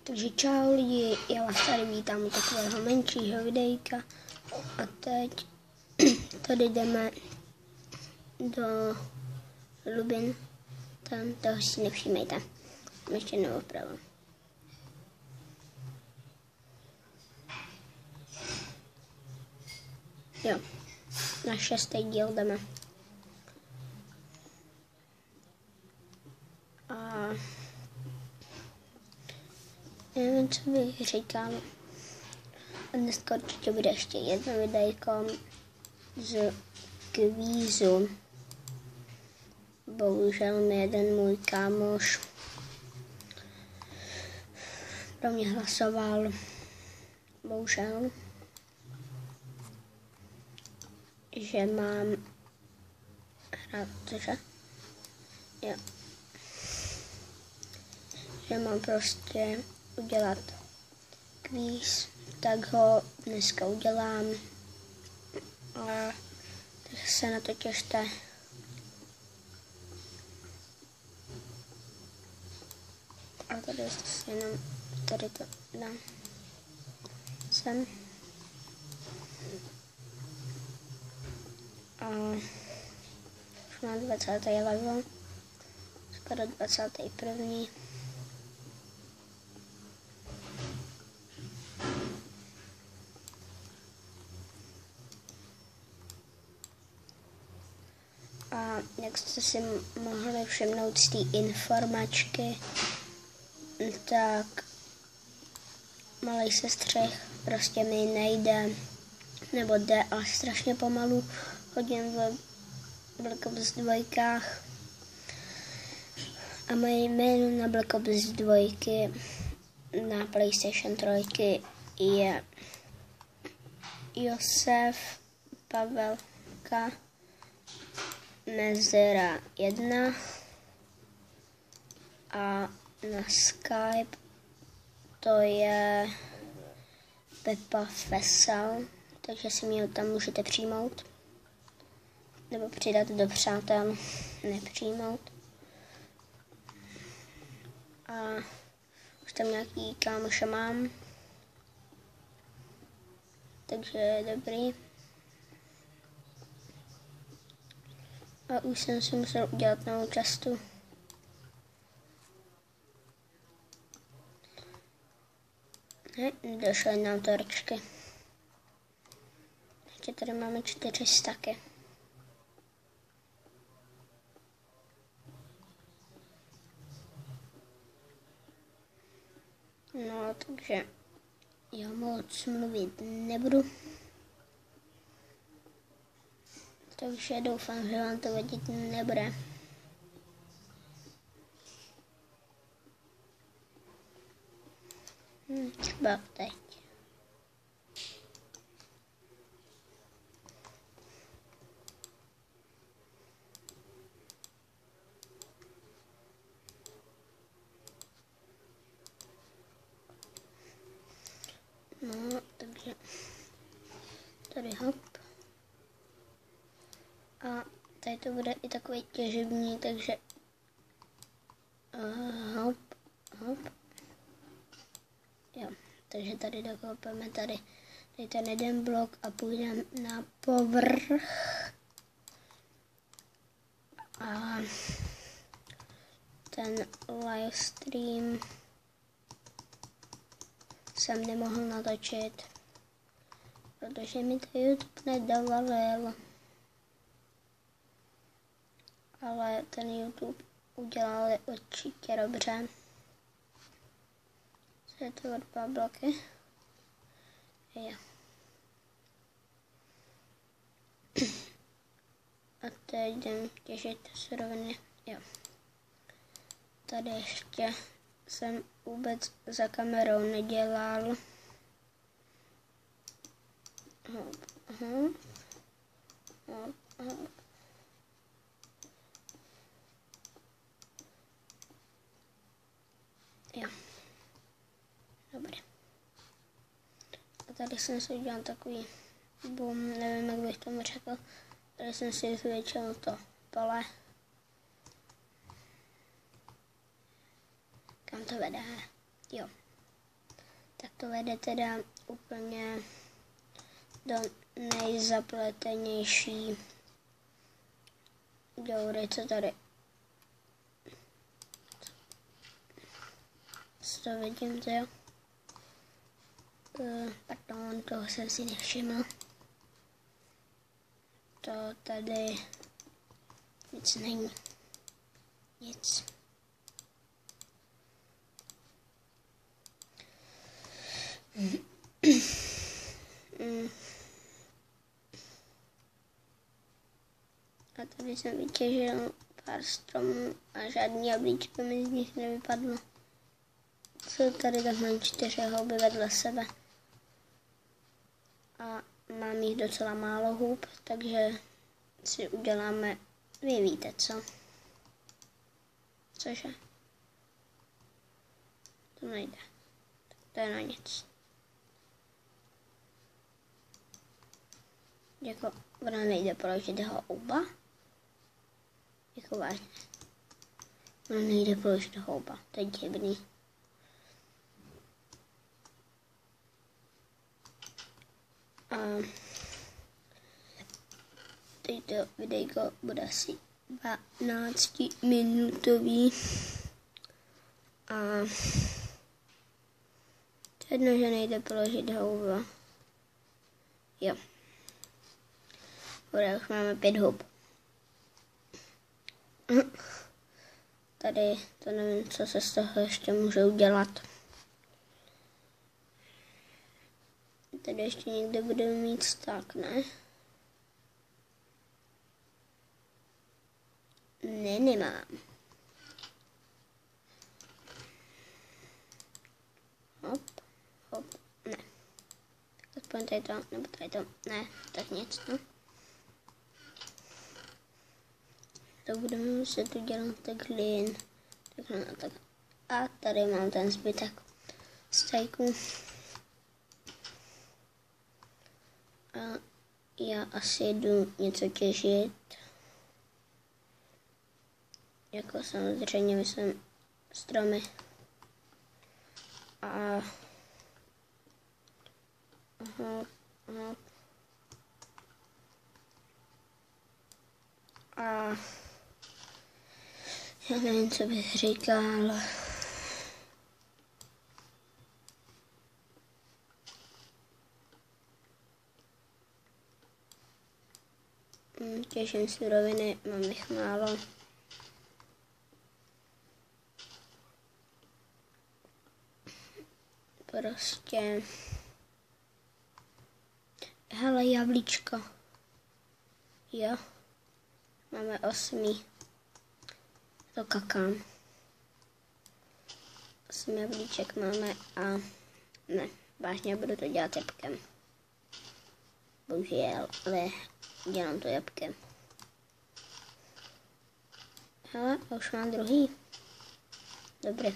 Takže čau lidi, já vás tady vítám u takového menšího videjka a teď tady jdeme do hlubin, tam toho si nevšímejte, tam ještě neopravím. Jo, na 6. díl jdeme. A nevím, co bych říkal. A dneska určitě bude ještě jedno videjko z kvízu. Bohužel mi jeden můj kámoš pro mě hlasoval. Bohužel. Že mám hrát, cože? Jo. Že mám prostě udělat kvíz, tak ho dneska udělám. A tak se na to těšte. A tady zase jenom tady to dám sem. A už mám 20. level, skoro 21. A jak jste si mohli všimnout z té informačky, tak malej sestřih prostě mi nejde, nebo jde, ale strašně pomalu. Hodím v Black Ops 2 a moje jméno na Black Ops 2 na PlayStation 3 je Josef Pavelka Mezera 1 a na Skype to je Pepa Fesal, takže si mě tam můžete přijmout nebo přidat do přátel, nepřijmout. A už tam nějaký kámoše mám, takže je dobrý. A už jsem si musel udělat novou častu. Došly nám torčky. Ještě tady máme 4 staky. No, takže já moc mluvit nebudu. Takže doufám, že vám to vadit nebude. Třeba teď. No, takže tady hop. A tady to bude i takový těžební, takže hop, hop. Jo, takže tady dokopeme tady ten jeden blok a půjdeme na povrch. A ten livestream jsem nemohl natočit, protože mi to YouTube nedovolil. Ale ten YouTube udělal určitě dobře. Co je to 2 bloky? Jo. A teď jdem těžit suroviny. Jo. Tady ještě jsem vůbec za kamerou nedělal. Hop, hop, hop, hop. Jo. Dobré. A tady jsem si udělal takový boom, nevím, jak bych tomu řekl. Tady jsem si zvětšil to pole. Kam to vede? Jo. Tak to vede teda úplně do nejzapletenější děury, co tady. Co to vidím, to jo? Pardon, toho jsem si nevšiml. To tady nic není. Nic. A tady jsem vytěžil pár stromů a žádný jablíčko mi z nich nevypadlo. Jsou tady takhle 4 houby vedle sebe. A mám jich docela málo hub, takže si uděláme, vy víte co. Cože? To nejde. Tak to je na nic. Jako, ono nejde položit houba? Jako vážně. Ono nejde položit houba, to je divný. A teď to videjko bude asi 12minutový. A jedno, že nejde položit houba. Jo. Už máme 5 hub. Tady to nevím, co se z toho ještě může udělat. Tady ještě někde budeme mít sták, ne? Ne, nemám. Hop, hop, ne. Aspoň tady to, nebo tady to, ne, tak nic, no. To budeme muset udělat takhle jen. Takhle a tak. A tady mám ten zbytek stejku. A já asi jdu něco těžit. Jako samozřejmě myslím stromy. A aha. A já nevím, co bych říkal. Těžím suroviny, mám jich málo. Prostě. Hele, jablíčko. Jo. Máme 8. To kakám. 8 jablíček máme a ne, vážně budu to dělat jabkem. Bohužel, ale dělám to jabkem. Hele, už mám druhý. Dobré.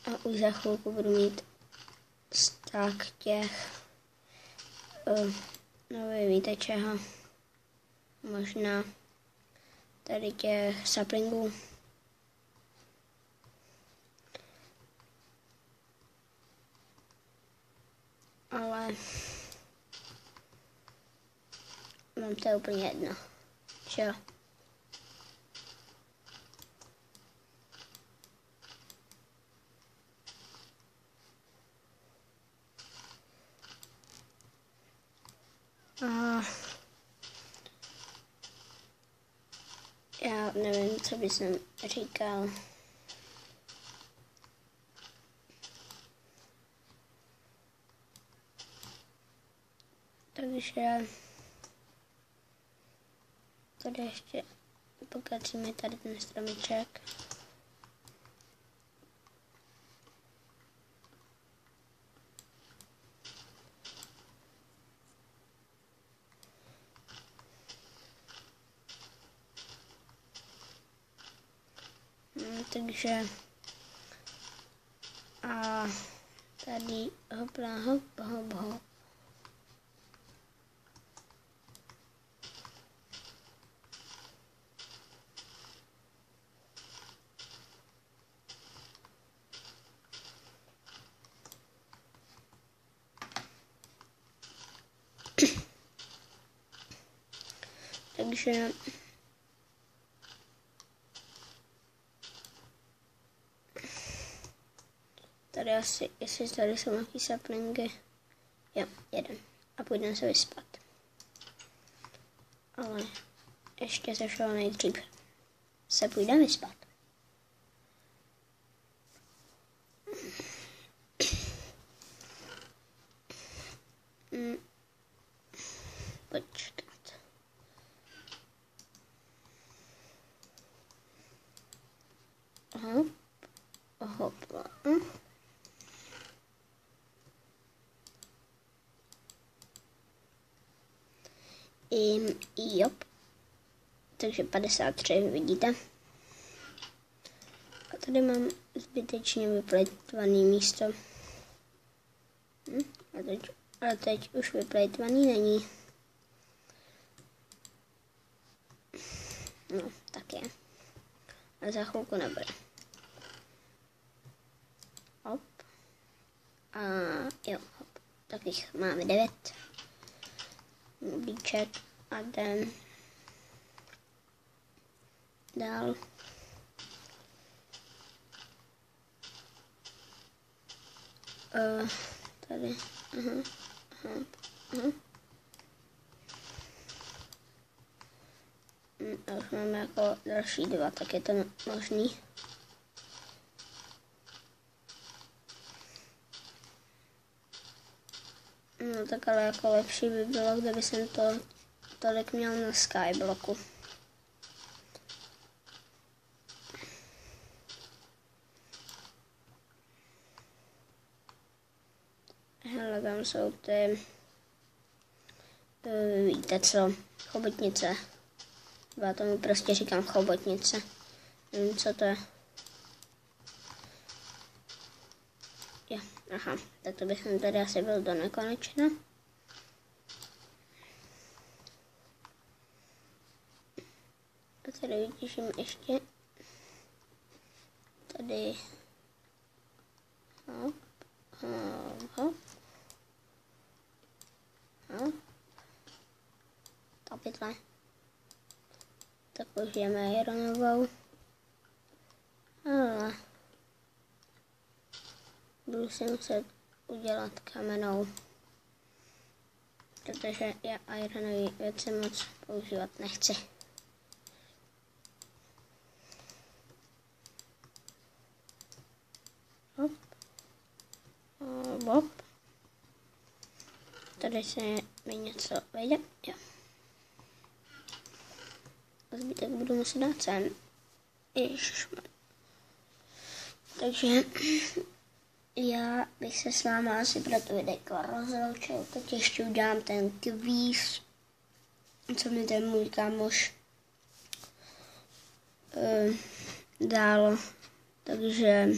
A už za chvilku budu mít sták těch, no vy víte čeho, možná tady těch saplingů. Ale mám to úplně jedno, čo? A já nevím, co bych říkal. Takže tady ještě pokacíme tady ten stromeček. Takže a tady hopla, hop, hop, hop. Takže tady asi, jestli tady jsou nějaký saplingy, jo, jeden. A půjdeme se vyspat. Ale ještě se všeho nejdřív se půjdeme vyspat. Počkat. Hop. Hopla. Jop. Takže 53 vidíte. A tady mám zbytečně vyplejtvaný místo. Ale teď už vyplejtvaný není. No, tak je. Ale za chvilku nebude. Hop. A jo, hop. Tak jich máme 9. Blíček a jdem dál. Tady. A už máme jako další 2, tak je to možný. No tak ale jako lepší by bylo, kdyby jsem to tolik měl na Skyblocku. Hele, tam jsou ty, víte co, chobotnice. Já tomu prostě říkám chobotnice. Nevím, co to je. Jo, aha, tak to bych tady asi byl do nekonečna. A tady vytěším ještě. Tady. Hop, hop, hop. Hop. Ta pytle. Tak užijeme ironovou. Ale budu si muset udělat kamenou, protože já ironový věci moc používat nechci. Hop. Hop. Tady se mi něco vejde. Jo. A zbytek budu muset dát sem. Ježišmar. Takže já bych se s váma asi pro to videjko rozloučil. Teď ještě udělám ten kvíz, co mi ten můj kámoš dal. Takže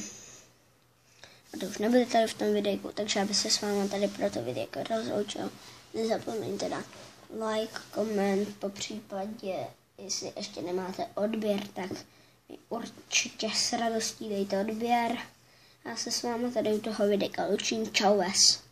a to už nebude tady v tom videjku, takže aby se s váma tady pro to videjko rozloučil. Nezapomeňte dát like, koment, popřípadě jestli ještě nemáte odběr, tak určitě s radostí dejte odběr. Já se s vámi tady u toho videa loučím. Čau vás.